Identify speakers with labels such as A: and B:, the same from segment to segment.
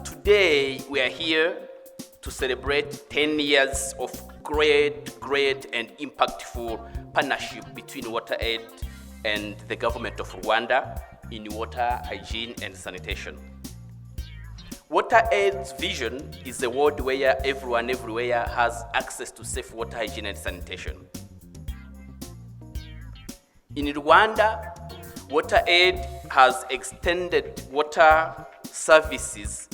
A: Today, we are here to celebrate 10 years of great and impactful partnership between WaterAid and the government of Rwanda in water hygiene and sanitation. WaterAid's vision is a world where everyone everywhere has access to safe water hygiene and sanitation. In Rwanda, WaterAid has extended water services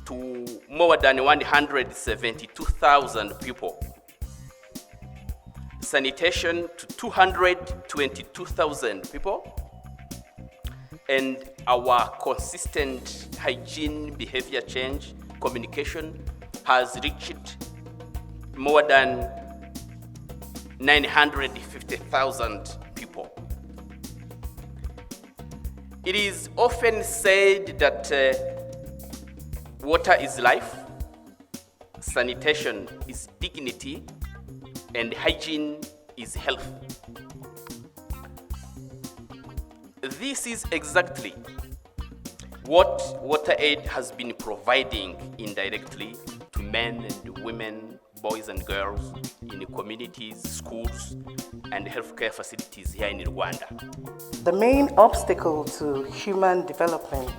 A: to more than 172,000 people, sanitation to 222,000 people, and our consistent hygiene behavior change communication has reached more than 950,000 people. It is often said that water is life, sanitation is dignity, and hygiene is health. This is exactly what WaterAid has been providing indirectly to men and women, boys and girls in the communities, schools, and healthcare facilities here in Rwanda.
B: The main obstacle to human development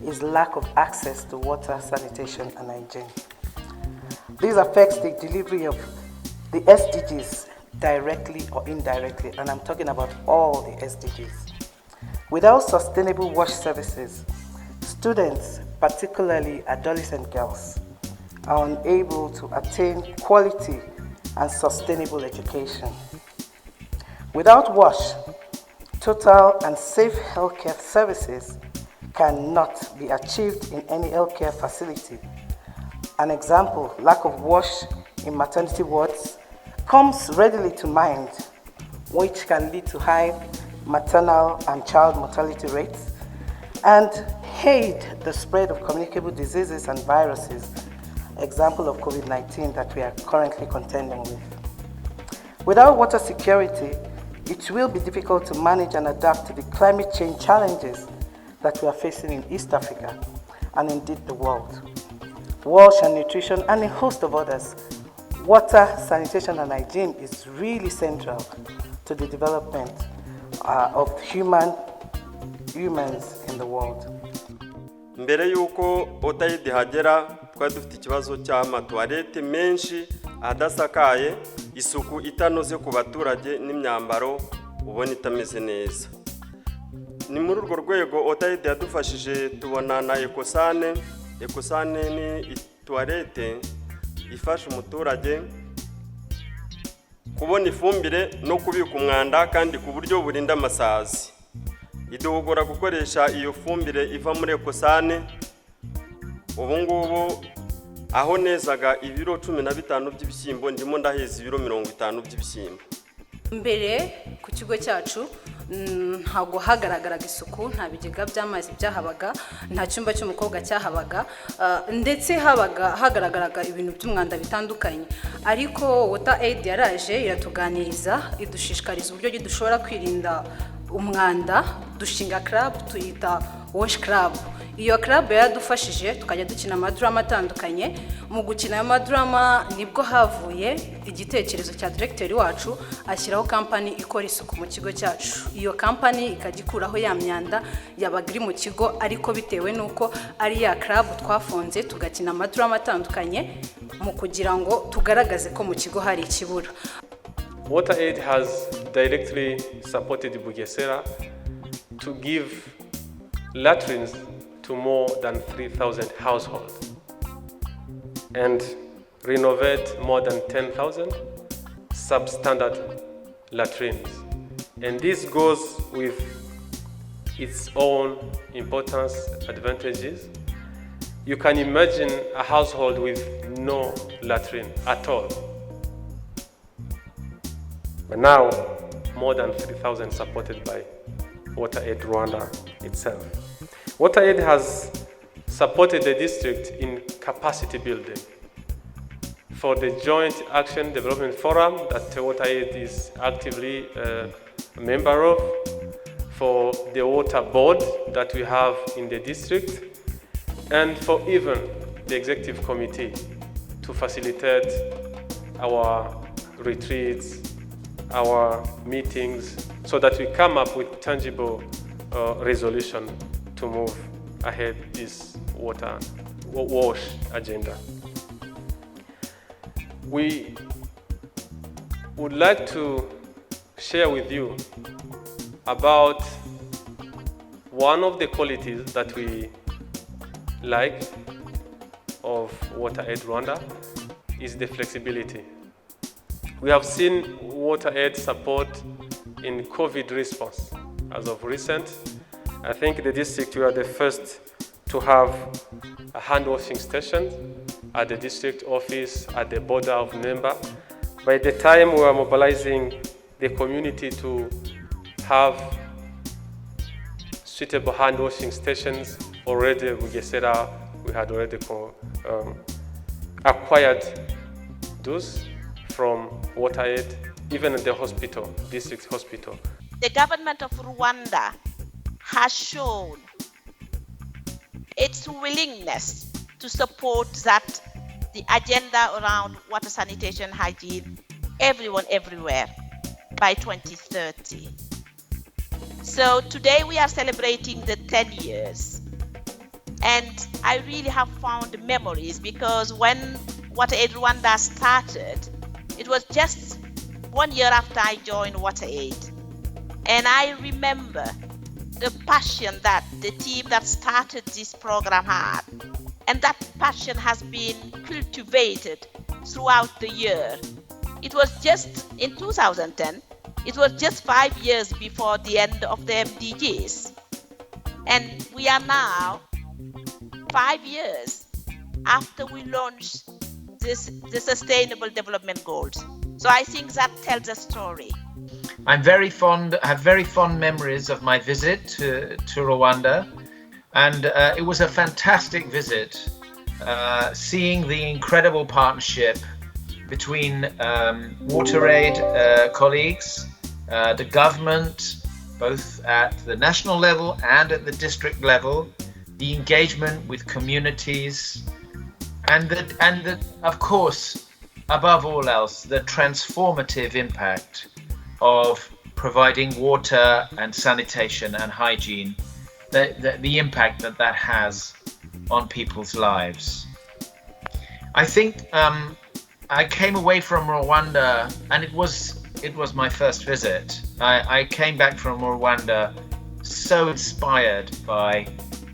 B: is lack of access to water, sanitation, and hygiene. This affects the delivery of the SDGs directly or indirectly, and I'm talking about all the SDGs. Without sustainable wash services, students, particularly adolescent girls, are unable to attain quality and sustainable education. Without wash, total and safe healthcare services cannot be achieved in any healthcare facility. An example, lack of wash in maternity wards comes readily to mind, which can lead to high maternal and child mortality rates and aid the spread of communicable diseases and viruses, example of COVID-19 that we are currently contending with. Without water security, it will be difficult to manage and adapt to the climate change challenges that we are facing in East Africa and indeed the world. Wash and nutrition and a host of others. Water, sanitation and hygiene is really central to the development of humans in the world.
C: Mbere yuko WaterAid hagera twari dufite ikibazo cy'amatoilette menshi adasakaye, isuku itanoze ku baturage n'imyambaro ubona itameze neza. Ni muri urwo rwego WaterAid yadufashije tubona na Ecosane ni toilette ifasha umuturage kubona ifumbire no kubika umwanda kandi ku buryo burinda amasazi. Iduhugura gukoresha iyo fumbire iva muri Ecosane. Ubu ngubu aho nezaga ibiro 15 by'ibishyimbo ndimo ndaheza ibiro 50 by'ibishyimbo.
D: Mbere ku kigo cyacu ntago hagaragaraga isuku, nta bigega by'amazi byahabaga, nta cyumba cy'umukobwa cyahabaga, ndetse hagaragaraga ibintu by'umwanda bitandukanye. Ariko WaterAid yaraje iratuganiriza, idushishikariza uburyo dushobora kwirinda umwanda, dushinga club tuyita Wash Club. Iyo club yadufashije tukajya dukina amadrama atandukanye. Mu gukina amadrama nibwo havuye igitekerezo cya director wacu ashyiraho company ikora isuku mu kigo cyacu. Iyo company ikagikuraho ya myanda yabagiri mu kigo, ariko bitewe nuko ari ya club twafonze tugakina amadrama atandukanye mu kugira ngo tugaragaze ko mu kigo hari ikibura.
E: WaterAid has directly supported Bugesera to give latrines to more than 3,000 households and renovate more than 10,000 substandard latrines. And this goes with its own importance, advantages. You can imagine a household with no latrine at all. But now, more than 3,000 supported by WaterAid Rwanda itself. WaterAid has supported the district in capacity building. for the Joint Action Development Forum that WaterAid is actively a member of, for the water board that we have in the district, and for even the executive committee to facilitate our retreats, our meetings, so that we come up with tangible resolution to move ahead this water wash agenda. We would like to share with you about one of the qualities that we like of WaterAid Rwanda is the flexibility. We have seen WaterAid support in COVID response. As of recent, I think the district, we are the first to have a hand washing station at the district office, at the border of Nemba. By the time we are mobilizing the community to have suitable hand washing stations, already Bugesera, we had already acquired those from WaterAid, even at the hospital, district hospital.
F: The government of Rwanda has shown its willingness to support that the agenda around water, sanitation, hygiene, everyone, everywhere by 2030. So today we are celebrating the 10 years. And I really have found memories, because when WaterAid Rwanda started, it was just 1 year after I joined WaterAid. And I remember the passion that the team that started this program had. And that passion has been cultivated throughout the year. It was just in 2010, it was just 5 years before the end of the MDGs. And we are now 5 years after we launched the Sustainable Development Goals. So I think that tells a story.
G: I have very fond memories of my visit to Rwanda, and it was a fantastic visit, seeing the incredible partnership between WaterAid colleagues, the government, both at the national level and at the district level, the engagement with communities, and of course, above all else, the transformative impact of providing water and sanitation and hygiene, the impact that has on people's lives. I think I came away from Rwanda, and it was my first visit. I came back from Rwanda so inspired by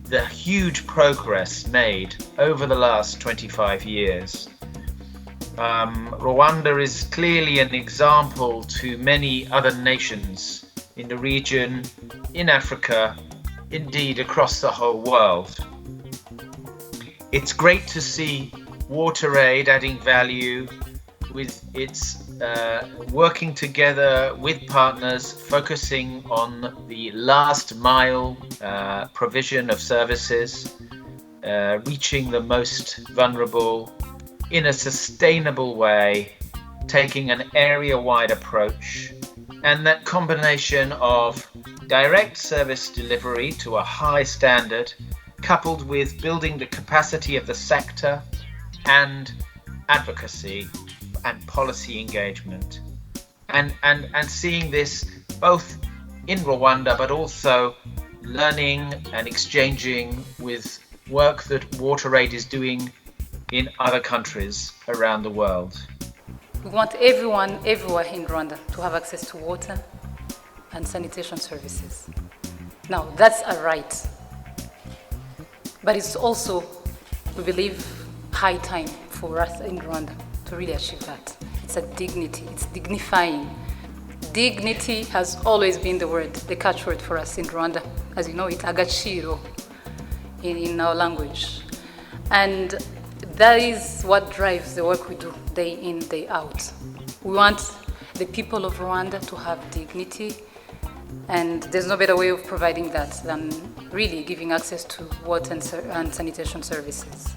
G: the huge progress made over the last 25 years. Rwanda is clearly an example to many other nations in the region, in Africa, indeed across the whole world. It's great to see WaterAid adding value with its working together with partners, focusing on the last mile provision of services, reaching the most vulnerable in a sustainable way, taking an area-wide approach, and that combination of direct service delivery to a high standard, coupled with building the capacity of the sector and advocacy and policy engagement, and seeing this both in Rwanda, but also learning and exchanging with work that WaterAid is doing in other countries around the world.
D: We want everyone, everywhere in Rwanda, to have access to water and sanitation services. Now, that's a right. But it's also, we believe, high time for us in Rwanda to really achieve that. It's a dignity, it's dignifying. Dignity has always been the catchword for us in Rwanda. As you know, it's agaciro in our language. And that is what drives the work we do day in, day out. We want the people of Rwanda to have dignity, and there's no better way of providing that than really giving access to water and sanitation services.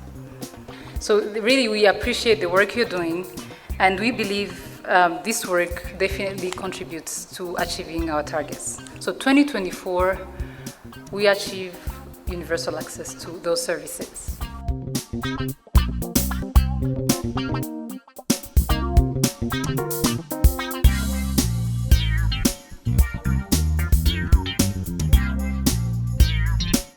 D: So really, we appreciate the work you're doing, and we believe this work definitely contributes to achieving our targets. So 2024, we achieve universal access to those services.